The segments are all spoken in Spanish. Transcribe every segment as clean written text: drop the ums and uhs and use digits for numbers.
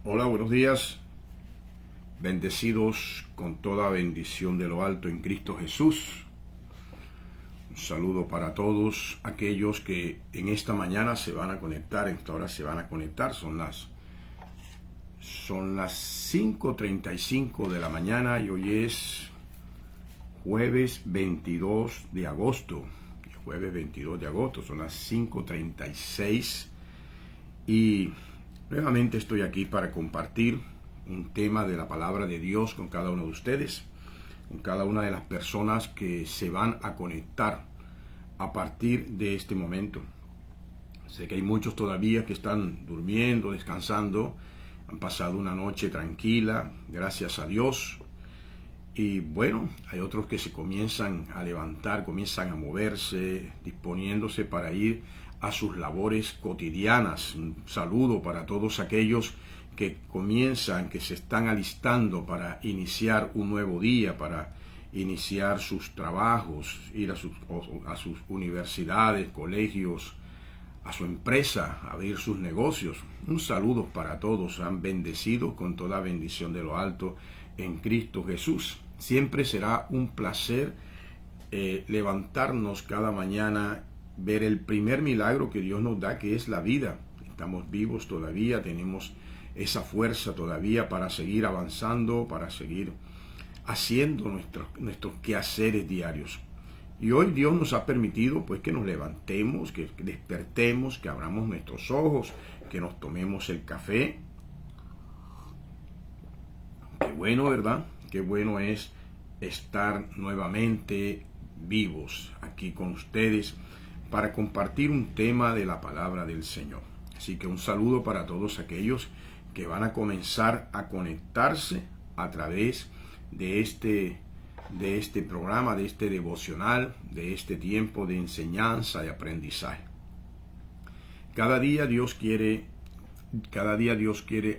Hola, buenos días. Bendecidos con toda bendición de lo alto en Cristo Jesús. Un saludo para todos aquellos que en esta mañana se van a conectar, en esta hora se van a conectar. Son las 5:35 de la mañana y hoy es jueves 22 de agosto. Jueves 22 de agosto, son las 5:36 y nuevamente estoy aquí para compartir un tema de la palabra de Dios con cada uno de ustedes, con cada una de las personas que se van a conectar a partir de este momento. Sé que hay muchos todavía que están durmiendo, descansando, han pasado una noche tranquila, gracias a Dios. Y bueno, hay otros que se comienzan a levantar, comienzan a moverse, disponiéndose para ir a sus labores cotidianas. Un saludo para todos aquellos que comienzan, que se están alistando para iniciar un nuevo día, para iniciar sus trabajos, ir a sus universidades, colegios, a su empresa, a abrir sus negocios. Un saludo para todos, sean bendecidos con toda bendición de lo alto en Cristo Jesús. Siempre será un placer levantarnos cada mañana, ver el primer milagro que Dios nos da, que es la vida. Estamos vivos todavía, tenemos esa fuerza todavía para seguir avanzando, para seguir haciendo nuestros quehaceres diarios. Y hoy Dios nos ha permitido pues que nos levantemos, que despertemos, que abramos nuestros ojos, que nos tomemos el café. Qué bueno, ¿verdad? Qué bueno es estar nuevamente vivos aquí con ustedes para compartir un tema de la palabra del Señor. Así que un saludo para todos aquellos que van a comenzar a conectarse a través de este programa, de este devocional, de este tiempo de enseñanza, de aprendizaje. Cada día Dios quiere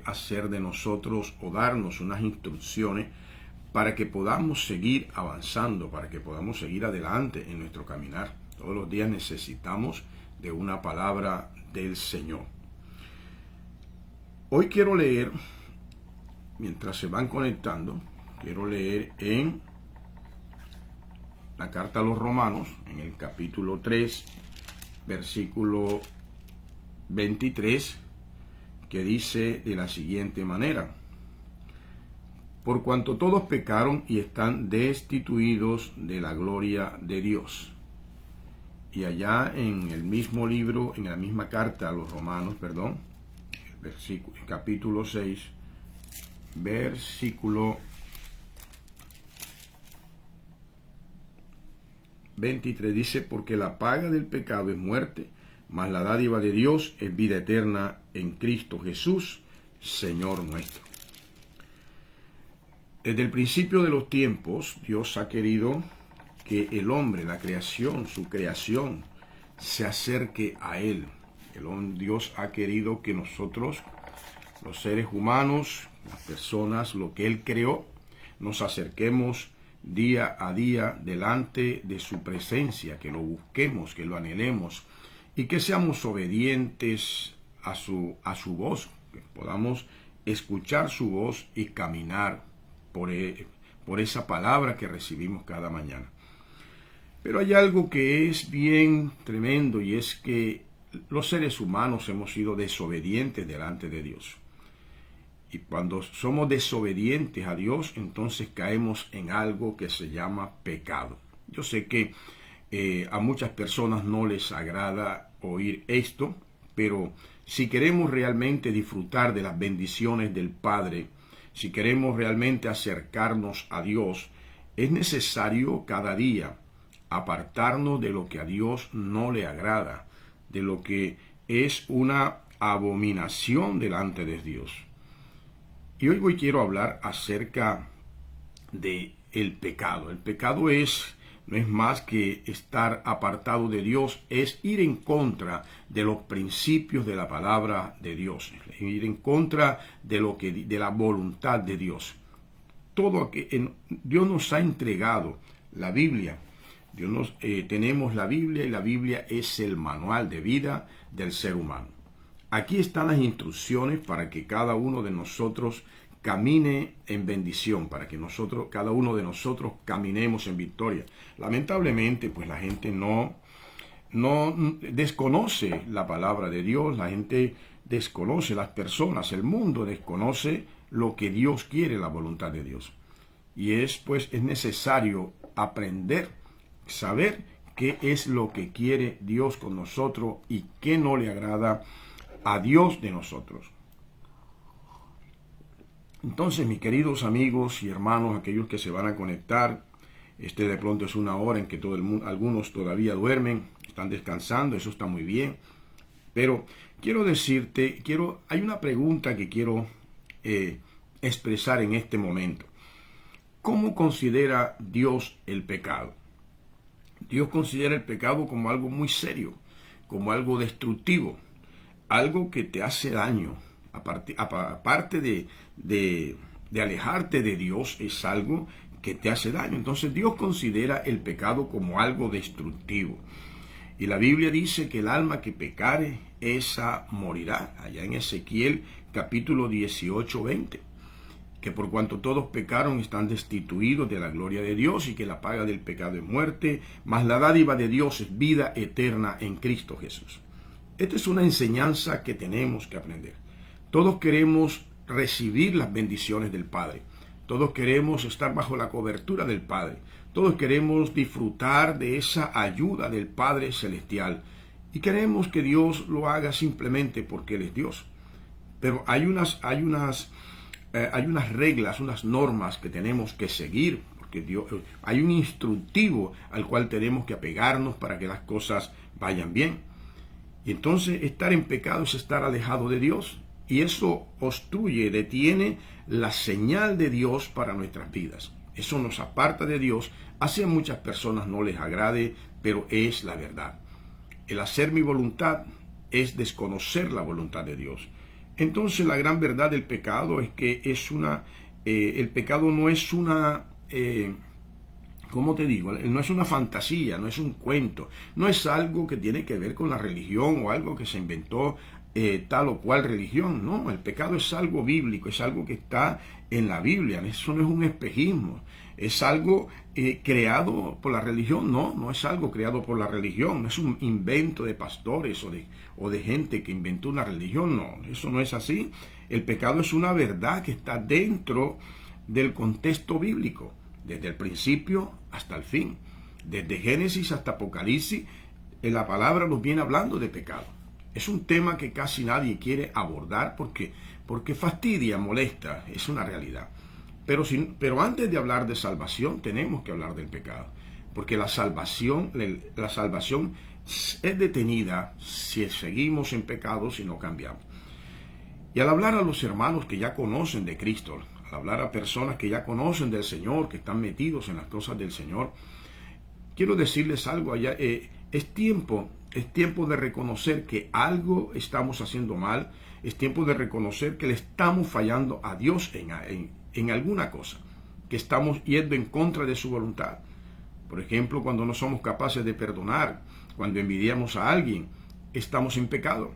hacer de nosotros o darnos unas instrucciones para que podamos seguir avanzando, para que podamos seguir adelante en nuestro caminar. Todos los días necesitamos de una palabra del Señor. Hoy quiero leer, mientras se van conectando, quiero leer en la carta a los Romanos, en el capítulo 3, versículo 23, que dice de la siguiente manera: por cuanto todos pecaron y están destituidos de la gloria de Dios. Y allá en el mismo libro, en la misma carta a los Romanos, capítulo 6, versículo 23 dice: porque la paga del pecado es muerte, mas la dádiva de Dios es vida eterna en Cristo Jesús, Señor nuestro. Desde el principio de los tiempos, Dios ha querido que el hombre, la creación, su creación, se acerque a Él. Dios ha querido que nosotros, los seres humanos, las personas, lo que Él creó, nos acerquemos día a día delante de su presencia, que lo busquemos, que lo anhelemos y que seamos obedientes a su voz, que podamos escuchar su voz y caminar por esa palabra que recibimos cada mañana. Pero hay algo que es bien tremendo, y es que los seres humanos hemos sido desobedientes delante de Dios. Y cuando somos desobedientes a Dios, entonces caemos en algo que se llama pecado. Yo sé que a muchas personas no les agrada oír esto, pero si queremos realmente disfrutar de las bendiciones del Padre, si queremos realmente acercarnos a Dios, es necesario cada día apartarnos de lo que a Dios no le agrada, de lo que es una abominación delante de Dios. Y hoy quiero hablar acerca de el pecado. El pecado no es más que estar apartado de Dios, es ir en contra de los principios de la palabra de Dios, ir en contra de la voluntad de Dios. Dios nos ha entregado la Biblia. Tenemos la Biblia, y la Biblia es el manual de vida del ser humano. Aquí están las instrucciones para que cada uno de nosotros camine en bendición, para que cada uno de nosotros caminemos en victoria. Lamentablemente, pues la gente no desconoce la palabra de Dios, la gente desconoce, las personas, el mundo desconoce lo que Dios quiere, la voluntad de Dios. Y es necesario aprender, saber qué es lo que quiere Dios con nosotros y qué no le agrada a Dios de nosotros. Entonces, mis queridos amigos y hermanos, aquellos que se van a conectar, de pronto es una hora en que algunos todavía duermen, están descansando, eso está muy bien. Pero quiero decirte, hay una pregunta que quiero expresar en este momento. ¿Cómo considera Dios el pecado? Dios considera el pecado como algo muy serio, como algo destructivo, algo que te hace daño. Aparte de alejarte de Dios, es algo que te hace daño. Entonces Dios considera el pecado como algo destructivo. Y la Biblia dice que el alma que pecare, esa morirá. Allá en Ezequiel capítulo 18, 20. Que por cuanto todos pecaron están destituidos de la gloria de Dios y que la paga del pecado es muerte, mas la dádiva de Dios es vida eterna en Cristo Jesús. Esta es una enseñanza que tenemos que aprender. Todos queremos recibir las bendiciones del Padre. Todos queremos estar bajo la cobertura del Padre. Todos queremos disfrutar de esa ayuda del Padre Celestial. Y queremos que Dios lo haga simplemente porque Él es Dios. Pero hay unas reglas, unas normas que tenemos que seguir, porque hay un instructivo al cual tenemos que apegarnos para que las cosas vayan bien. Y entonces estar en pecado es estar alejado de Dios, y eso obstruye, detiene la señal de Dios para nuestras vidas. Eso nos aparta de Dios, así a muchas personas no les agrade, pero es la verdad. El hacer mi voluntad es desconocer la voluntad de Dios. Entonces la gran verdad del pecado es que el pecado no es ¿cómo te digo? No es una fantasía, no es un cuento, no es algo que tiene que ver con la religión o algo que se inventó tal o cual religión. No, el pecado es algo bíblico, es algo que está en la Biblia. Eso no es un espejismo, es algo creado por la religión. No es algo creado por la religión, no es un invento de pastores o de gente que inventó una religión. No, eso no es así. El pecado es una verdad que está dentro del contexto bíblico, desde el principio hasta el fin, desde Génesis hasta Apocalipsis. La palabra nos viene hablando de pecado. Es un tema que casi nadie quiere abordar porque fastidia, molesta, es una realidad. Pero antes de hablar de salvación, tenemos que hablar del pecado. Porque la salvación es detenida si seguimos en pecado, si no cambiamos. Y al hablar a los hermanos que ya conocen de Cristo, al hablar a personas que ya conocen del Señor, que están metidos en las cosas del Señor, quiero decirles algo allá. Es tiempo de reconocer que algo estamos haciendo mal. Es tiempo de reconocer que le estamos fallando a Dios en alguna cosa, que estamos yendo en contra de su voluntad. Por ejemplo, cuando no somos capaces de perdonar, cuando envidiamos a alguien, estamos en pecado.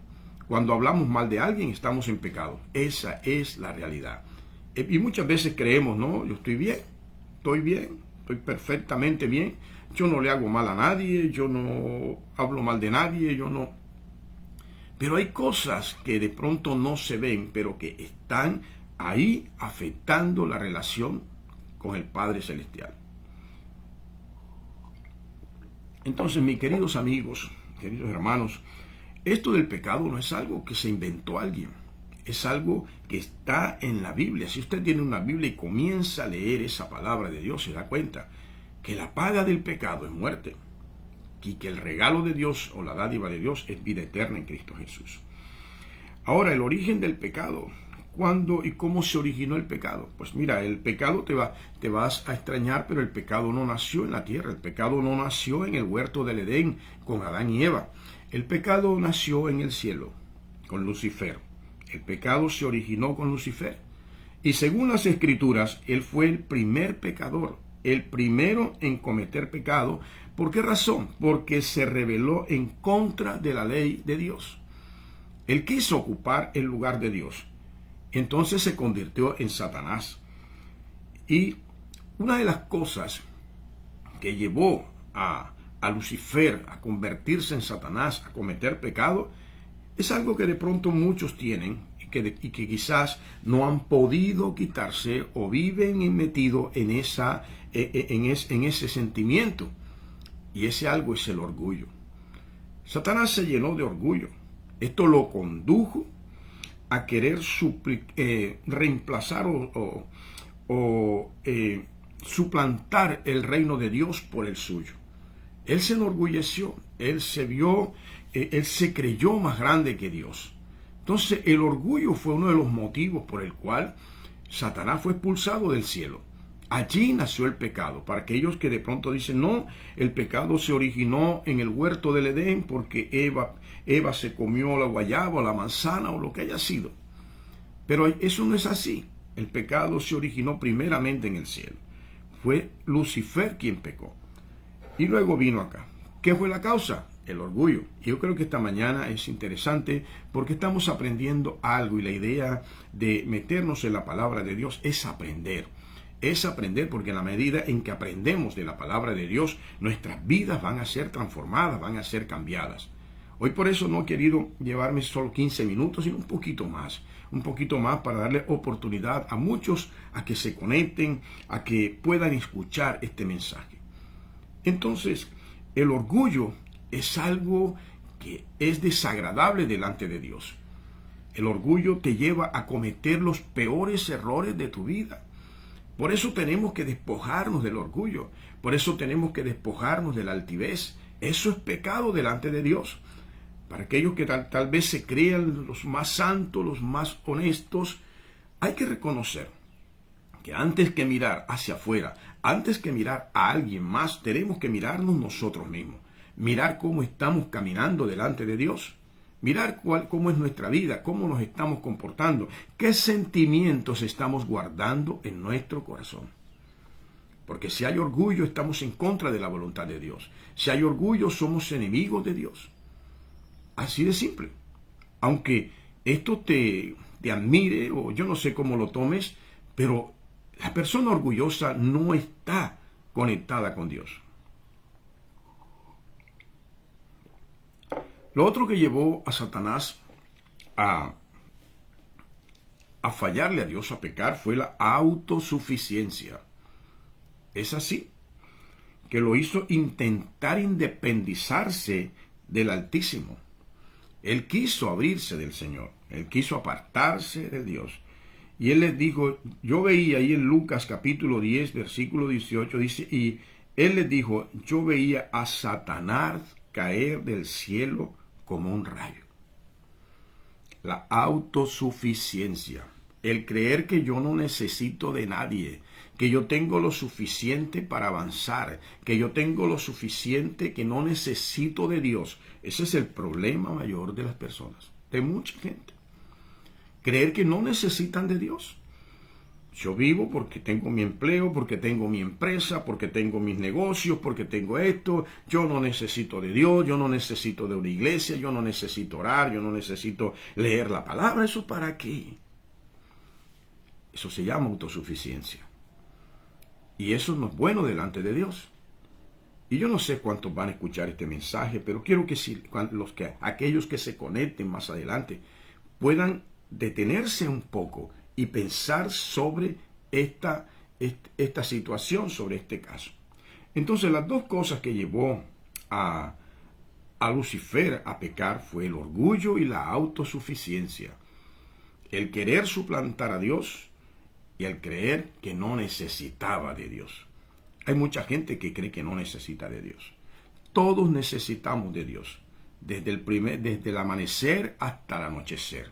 Cuando hablamos mal de alguien, estamos en pecado. Esa es la realidad. Y muchas veces creemos, no, yo estoy bien, estoy perfectamente bien. Yo no le hago mal a nadie, yo no hablo mal de nadie, yo no. Pero hay cosas que de pronto no se ven, pero que están ahí afectando la relación con el Padre Celestial. Entonces, mis queridos amigos, queridos hermanos, esto del pecado no es algo que se inventó alguien, es algo que está en la Biblia. Si usted tiene una Biblia y comienza a leer esa palabra de Dios, se da cuenta que la paga del pecado es muerte y que el regalo de Dios o la dádiva de Dios es vida eterna en Cristo Jesús. Ahora, el origen del pecado. ¿Cuándo y cómo se originó el pecado? Pues mira, el pecado te vas a extrañar, pero el pecado no nació en la tierra. El pecado no nació en el huerto del Edén con Adán y Eva. El pecado nació en el cielo con Lucifer. El pecado se originó con Lucifer. Y según las Escrituras, él fue el primer pecador, el primero en cometer pecado. ¿Por qué razón? Porque se rebeló en contra de la ley de Dios. Él quiso ocupar el lugar de Dios. Entonces se convirtió en Satanás. Y una de las cosas que llevó a Lucifer a convertirse en Satanás, a cometer pecado, es algo que de pronto muchos tienen y que quizás no han podido quitarse o viven metidos en ese sentimiento. Y ese algo es el orgullo. Satanás se llenó de orgullo. Esto lo condujo a querer reemplazar o suplantar el reino de Dios por el suyo. Él se enorgulleció, él se creyó más grande que Dios. Entonces el orgullo fue uno de los motivos por el cual Satanás fue expulsado del cielo. Allí nació el pecado. Para aquellos que de pronto dicen, no, el pecado se originó en el huerto del Edén porque Eva se comió la guayaba o la manzana o lo que haya sido. Pero eso no es así. El pecado se originó primeramente en el cielo. Fue Lucifer quien pecó. Y luego vino acá. ¿Qué fue la causa? El orgullo. Y yo creo que esta mañana es interesante porque estamos aprendiendo algo y la idea de meternos en la palabra de Dios es aprender. Es aprender porque en la medida en que aprendemos de la palabra de Dios, nuestras vidas van a ser transformadas, van a ser cambiadas. Hoy por eso no he querido llevarme solo 15 minutos, sino un poquito más para darle oportunidad a muchos a que se conecten, a que puedan escuchar este mensaje. Entonces, el orgullo es algo que es desagradable delante de Dios. El orgullo te lleva a cometer los peores errores de tu vida. Por eso tenemos que despojarnos del orgullo. Por eso tenemos que despojarnos de la altivez. Eso es pecado delante de Dios. Para aquellos que tal vez se crean los más santos, los más honestos, hay que reconocer que antes que mirar hacia afuera, antes que mirar a alguien más, tenemos que mirarnos nosotros mismos. Mirar cómo estamos caminando delante de Dios. Mirar cómo es nuestra vida, cómo nos estamos comportando, qué sentimientos estamos guardando en nuestro corazón. Porque si hay orgullo, estamos en contra de la voluntad de Dios. Si hay orgullo, somos enemigos de Dios. Así de simple. Aunque esto te admire o yo no sé cómo lo tomes, pero la persona orgullosa no está conectada con Dios. Lo otro que llevó a Satanás a fallarle a Dios, a pecar, fue la autosuficiencia. Es así, que lo hizo intentar independizarse del Altísimo. Él quiso abrirse del Señor, él quiso apartarse de Dios. Y él les dijo, yo veía ahí en Lucas capítulo 10, versículo 18, dice, y él les dijo, yo veía a Satanás caer del cielo como un rayo. La autosuficiencia, el creer que yo no necesito de nadie, que yo tengo lo suficiente para avanzar, que yo tengo lo suficiente que no necesito de Dios. Ese es el problema mayor de las personas, de mucha gente. Creer que no necesitan de Dios. Yo vivo porque tengo mi empleo, porque tengo mi empresa, porque tengo mis negocios, porque tengo esto. Yo no necesito de Dios, yo no necesito de una iglesia, yo no necesito orar, yo no necesito leer la palabra. ¿Eso para qué? Eso se llama autosuficiencia. Y eso no es bueno delante de Dios. Y yo no sé cuántos van a escuchar este mensaje, pero quiero que aquellos que se conecten más adelante puedan detenerse un poco y pensar sobre esta situación, sobre este caso. Entonces, las dos cosas que llevó a Lucifer a pecar fue el orgullo y la autosuficiencia. El querer suplantar a Dios y el creer que no necesitaba de Dios. Hay mucha gente que cree que no necesita de Dios. Todos necesitamos de Dios, desde el amanecer hasta el anochecer.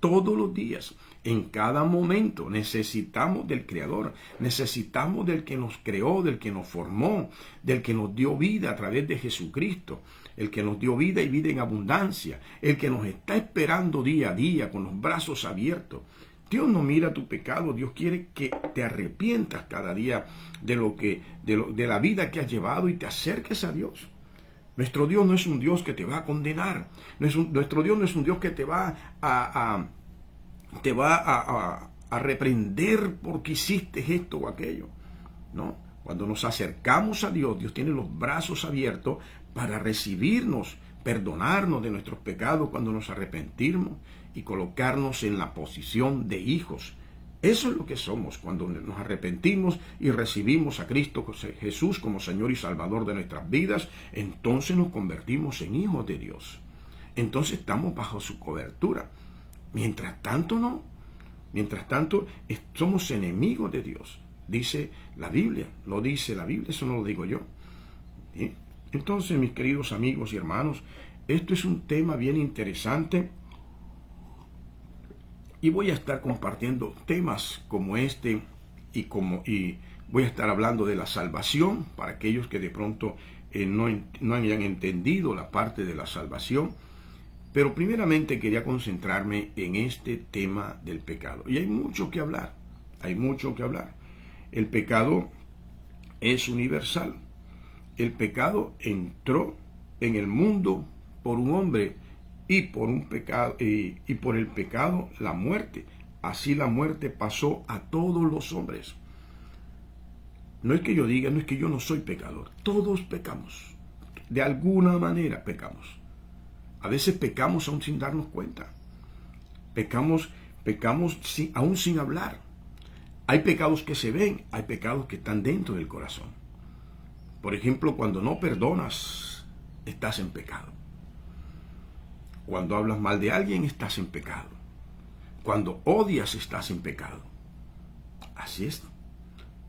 Todos los días, en cada momento, necesitamos del Creador, necesitamos del que nos creó, del que nos formó, del que nos dio vida a través de Jesucristo, el que nos dio vida y vida en abundancia, el que nos está esperando día a día con los brazos abiertos. Dios no mira tu pecado, Dios quiere que te arrepientas cada día de la vida que has llevado y te acerques a Dios. Nuestro Dios no es un Dios que te va a condenar. Nuestro Dios no es un Dios que te va a reprender porque hiciste esto o aquello. No. Cuando nos acercamos a Dios, Dios tiene los brazos abiertos para recibirnos, perdonarnos de nuestros pecados cuando nos arrepentimos y colocarnos en la posición de hijos. Eso es lo que somos cuando nos arrepentimos y recibimos a Cristo Jesús como Señor y Salvador de nuestras vidas. Entonces nos convertimos en hijos de Dios. Entonces estamos bajo su cobertura. Mientras tanto no. Mientras tanto somos enemigos de Dios. Dice la Biblia, lo dice la Biblia, eso no lo digo yo. ¿Sí? Entonces, mis queridos amigos y hermanos, esto es un tema bien interesante y voy a estar compartiendo temas como este y voy a estar hablando de la salvación para aquellos que de pronto no hayan entendido la parte de la salvación. Pero primeramente quería concentrarme en este tema del pecado. Y hay mucho que hablar, hay mucho que hablar. El pecado es universal. El pecado entró en el mundo por un hombre y por un pecado y por el pecado la muerte. Así la muerte pasó a todos los hombres. No es que yo diga, no es que yo no soy pecador. Todos pecamos. De alguna manera pecamos. A veces pecamos aún sin darnos cuenta. Pecamos aún sin hablar. Hay pecados que se ven, hay pecados que están dentro del corazón. Por ejemplo, cuando no perdonas, estás en pecado. Cuando hablas mal de alguien, estás en pecado. Cuando odias, estás en pecado. Así es.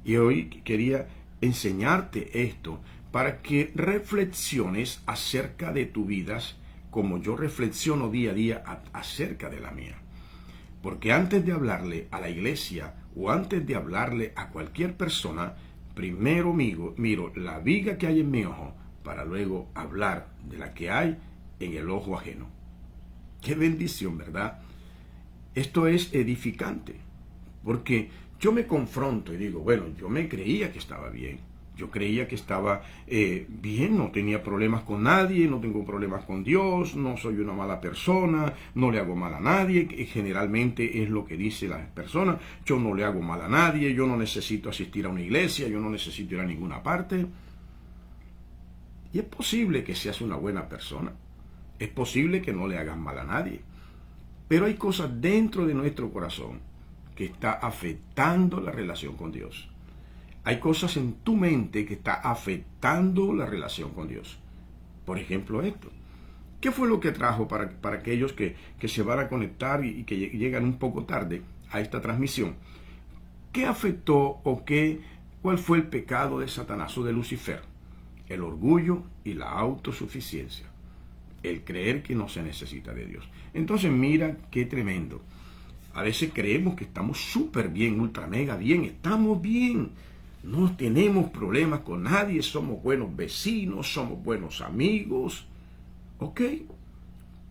Y hoy quería enseñarte esto para que reflexiones acerca de tu vida como yo reflexiono día a día acerca de la mía. Porque antes de hablarle a la iglesia o antes de hablarle a cualquier persona, primero miro la viga que hay en mi ojo para luego hablar de la que hay en el ojo ajeno. Qué bendición, ¿verdad? Esto es edificante, porque yo me confronto y digo, bueno, yo me creía que estaba bien. Yo creía que estaba bien, no tenía problemas con nadie, no tengo problemas con Dios, no soy una mala persona, no le hago mal a nadie, que generalmente es lo que dicen las personas, yo no le hago mal a nadie, yo no necesito asistir a una iglesia, yo no necesito ir a ninguna parte. Y es posible que seas una buena persona, es posible que no le hagas mal a nadie, pero hay cosas dentro de nuestro corazón que está afectando la relación con Dios. Hay cosas en tu mente que está afectando la relación con Dios. Por ejemplo, esto. ¿Qué fue lo que trajo para aquellos que se van a conectar y que llegan un poco tarde a esta transmisión? ¿Qué afectó cuál fue el pecado de Satanás o de Lucifer? El orgullo y la autosuficiencia. El creer que no se necesita de Dios. Entonces mira qué tremendo. A veces creemos que estamos súper bien, ultra mega bien, estamos bien. No tenemos problemas con nadie, somos buenos vecinos, somos buenos amigos. ¿Ok?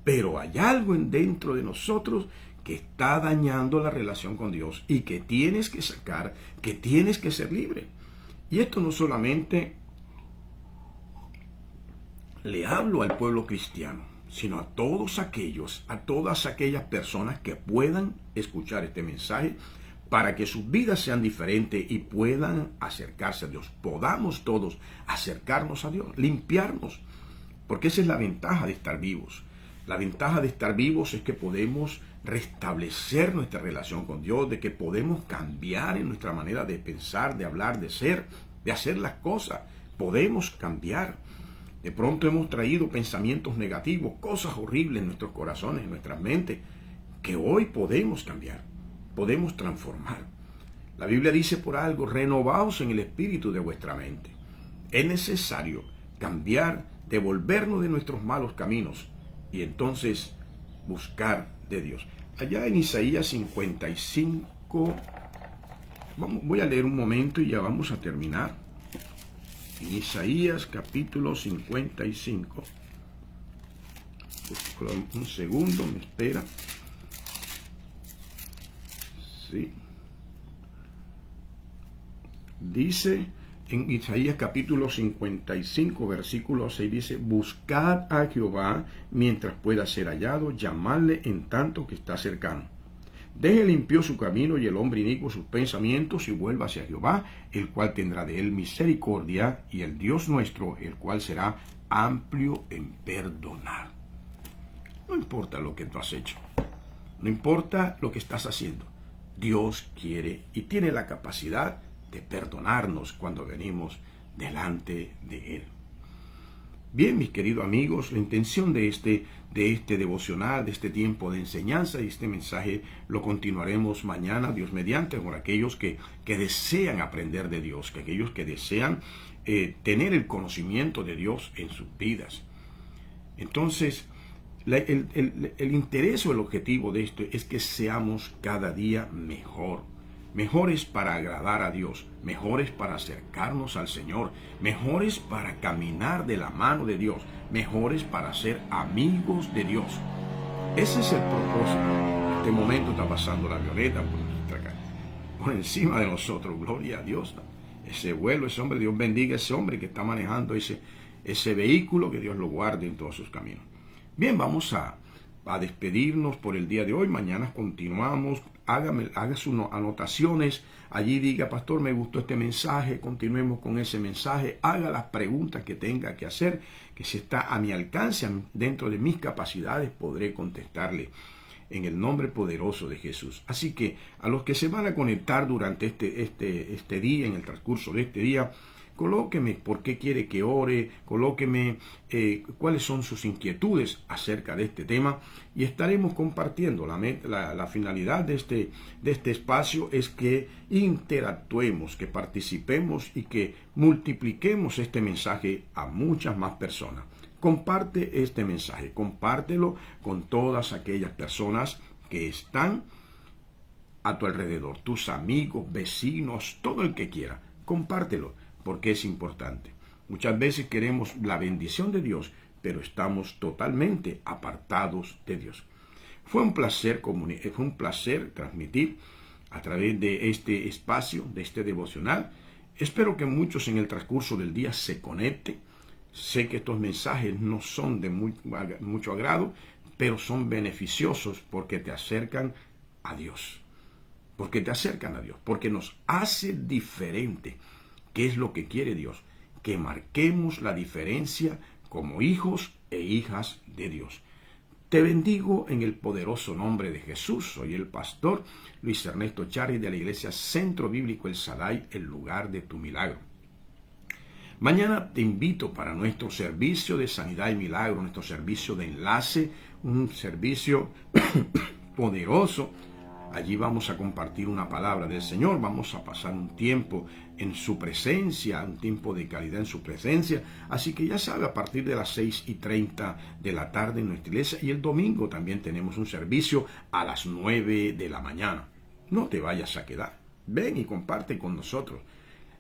Pero hay algo dentro de nosotros que está dañando la relación con Dios y que tienes que sacar, que tienes que ser libre. Y esto no solamente le hablo al pueblo cristiano, sino a todas aquellas personas que puedan escuchar este mensaje para que sus vidas sean diferentes y puedan acercarse a Dios. Podamos todos acercarnos a Dios, limpiarnos, porque esa es la ventaja de estar vivos. La ventaja de estar vivos es que podemos restablecer nuestra relación con Dios, de que podemos cambiar en nuestra manera de pensar, de hablar, de ser, de hacer las cosas. Podemos cambiar. De pronto hemos traído pensamientos negativos, cosas horribles en nuestros corazones, en nuestras mentes, que hoy podemos cambiar, podemos transformar. La Biblia dice por algo, renovaos en el espíritu de vuestra mente. Es necesario cambiar, devolvernos de nuestros malos caminos y entonces buscar de Dios. Allá en Isaías 55, voy a leer un momento y ya vamos a terminar. En Isaías capítulo 55. Un segundo, me espera. Sí. Dice En Isaías capítulo 55, versículo 6 dice: buscad a Jehová mientras pueda ser hallado, llamadle en tanto que está cercano. Deje el impío su camino y el hombre inicuo sus pensamientos, y vuelva hacia Jehová, el cual tendrá de él misericordia, y el Dios nuestro, el cual será amplio en perdonar. No importa lo que tú has hecho, no importa lo que estás haciendo, Dios quiere y tiene la capacidad de perdonarnos cuando venimos delante de Él. Bien, mis queridos amigos, la intención de este devocional, de este tiempo de enseñanza y este mensaje lo continuaremos mañana, Dios mediante, por aquellos que desean aprender de Dios, que aquellos que desean tener el conocimiento de Dios en sus vidas. Entonces, el interés o el objetivo de esto es que seamos cada día mejores para agradar a Dios, mejores para acercarnos al Señor, mejores para caminar de la mano de Dios, mejores para ser amigos de Dios. Ese es el propósito. En este momento está pasando la avioneta por encima de nosotros, gloria a Dios. Ese vuelo, ese hombre, Dios bendiga a ese hombre que está manejando ese vehículo, que Dios lo guarde en todos sus caminos. Bien, vamos a despedirnos por el día de hoy. Mañana continuamos. Haga sus anotaciones. Allí diga: pastor, me gustó este mensaje. Continuemos con ese mensaje. Haga las preguntas que tenga que hacer, que si está a mi alcance, dentro de mis capacidades, podré contestarle en el nombre poderoso de Jesús. Así que a los que se van a conectar durante este día, en el transcurso de este día, colóqueme por qué quiere que ore, colóqueme cuáles son sus inquietudes acerca de este tema, y estaremos compartiendo. La finalidad de este espacio es que interactuemos, que participemos y que multipliquemos este mensaje a muchas más personas. Comparte este mensaje, compártelo con todas aquellas personas que están a tu alrededor, tus amigos, vecinos, todo el que quiera. Compártelo, porque es importante. Muchas veces queremos la bendición de Dios, pero estamos totalmente apartados de Dios. Fue un placer transmitir a través de este espacio, de este devocional. Espero que muchos en el transcurso del día se conecten. Sé que estos mensajes no son de mucho agrado, pero son beneficiosos porque te acercan a Dios. Porque te acercan a Dios, porque nos hace diferente. ¿Qué es lo que quiere Dios? Que marquemos la diferencia como hijos e hijas de Dios. Te bendigo en el poderoso nombre de Jesús. Soy el pastor Luis Ernesto Charri de la Iglesia Centro Bíblico El Shaddai, el lugar de tu milagro. Mañana te invito para nuestro servicio de sanidad y milagro, nuestro servicio de enlace, un servicio poderoso. Allí vamos a compartir una palabra del Señor, vamos a pasar un tiempo en su presencia, un tiempo de calidad en su presencia. Así que ya sabe, a partir de las 6:30 de la tarde en nuestra iglesia, y el domingo también tenemos un servicio a las 9 de la mañana. No te vayas a quedar, ven y comparte con nosotros.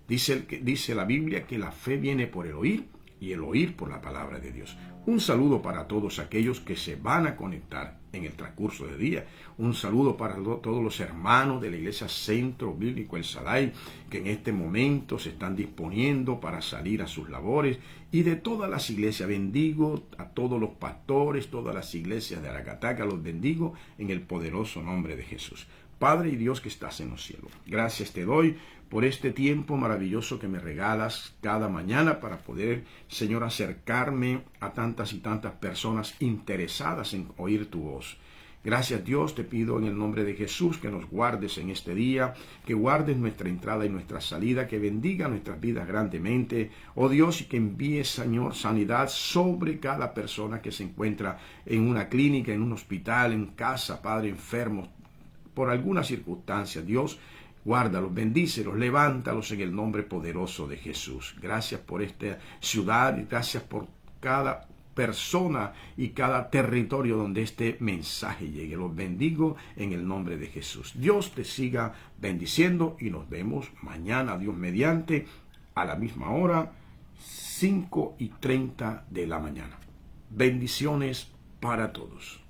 Dice la Biblia que la fe viene por el oír y el oír por la palabra de Dios. Un saludo para todos aquellos que se van a conectar en el transcurso del día. Un saludo para todos los hermanos de la Iglesia Centro Bíblico El Shaddai, que en este momento se están disponiendo para salir a sus labores, y de todas las iglesias. Bendigo a todos los pastores, todas las iglesias de Aracataca, los bendigo en el poderoso nombre de Jesús. Padre y Dios que estás en los cielos, gracias te doy por este tiempo maravilloso que me regalas cada mañana para poder, Señor, acercarme a tantas y tantas personas interesadas en oír tu voz. Gracias, Dios, te pido en el nombre de Jesús que nos guardes en este día, que guardes nuestra entrada y nuestra salida, que bendiga nuestras vidas grandemente, oh Dios, y que envíes, Señor, sanidad sobre cada persona que se encuentra en una clínica, en un hospital, en casa, Padre, enfermos, por alguna circunstancia. Dios, guárdalos, bendícelos, levántalos en el nombre poderoso de Jesús. Gracias por esta ciudad y gracias por cada persona y cada territorio donde este mensaje llegue. Los bendigo en el nombre de Jesús. Dios te siga bendiciendo y nos vemos mañana, Dios mediante, a la misma hora, 5:30 de la mañana. Bendiciones para todos.